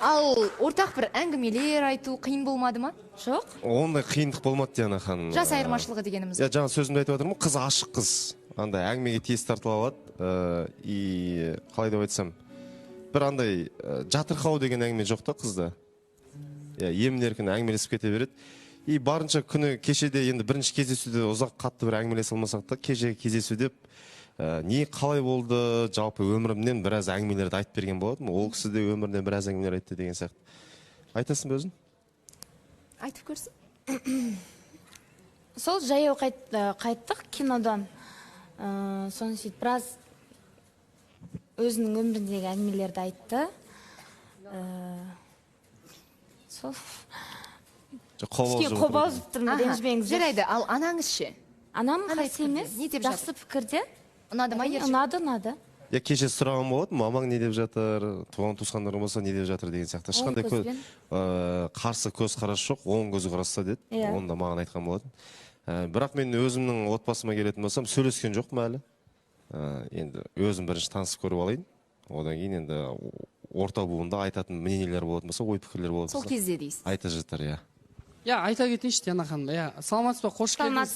Ал ортақ бір әңгімелер айту қиын болмады ма? Жоқ. Ондай қиындық болмады Диана ханым. Жас айырмашылығы дегеніміз. Жаңа сөзімді айтып отырмын, қыз ашық қыз. Андай әңгімеге тез тартыла алады. И қалай деп айтсам, бір андай жатырқау деген әңгіме жоқ та қызда. Емін-еркін әңгімелесіп кете береді. И барынша күні кешеде енді бірінші кездесуде ұзақ қатты бір әңгімелесе алмасақ та, кешегі кездесуде не қалай болды, жалпы өмірімнен біраз әңгімелерді айтып берген болатын. Ол кісі де өмірінен біраз әңгімелер айтты деген сияқты. Айтасың ба өзің? Айтып көрсін. Сол жаяу қайттық кинодан. Соны сөйтіп біраз өзінің өміріндегі әңгімелерді айтты. Сол қобалжып тұрмын, ренжімеңіз. Жарайды, ал анаңыз ше? Анам қарсы емес, не деп жақсы пікірде. Ұнады ма ержігіт? Ұнады. Кеше сұраған болады, мамаң не деп жатыр, туған туысқандарың болса не деп жатыр деген сияқты. Ешқандай қарсы көз қарас жоқ, оң көзі қарасса деді. Оны да маған айтқан болатын. Бірақ мен өзімнің отбасыма келетін болсам, сөйлескен жоқпын әлі. Енді өзім бірінші танысып көріп алайын. Одан кейін енді орта буында айтатын мнениелер болатын болса, ой пікірлер болатын болса. Сол кезде дейсіз. Айта жатар, айта кетейінші Диана ханым. Саламатсыз ба, қош келдіңіз.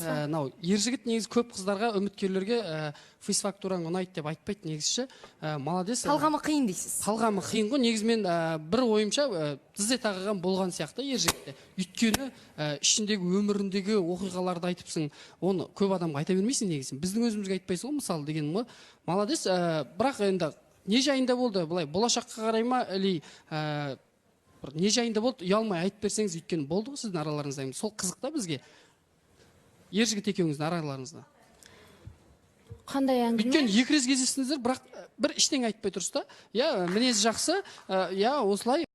Ержігіт негізі көп қыздарға, үміткерлерге фейс-фактураң ұнайды деп айтпайды негізі. Молодец. Талғамы қиын дейсіз. Талғамы қиын ғой. Негізімен бір ойымша тізе тағаған болған сияқты Ержігітте. Өйткені ішіндегі өміріндегі оқиғаларды айтыпсың, оны көп адамға айта бермейсің негізі. Біздің өзімізге айтпайсың ғой, мысалы дегенім ғой. Молодец. Бірақ енді не жайында болды? Былай болашаққа қарай ма, или не жайында болды, ұялмай айтып берсеңіз, өйткені болды ғой сіздің араларыңызда. Сол қызық та бізге. Ержігіт екеуіңіздің араларыңызда. Қандай әңгіме? Өйткені екі рет кездестіңіздер, бірақ бір іштен айтпай тұрсыз да. Мінезі жақсы, осылай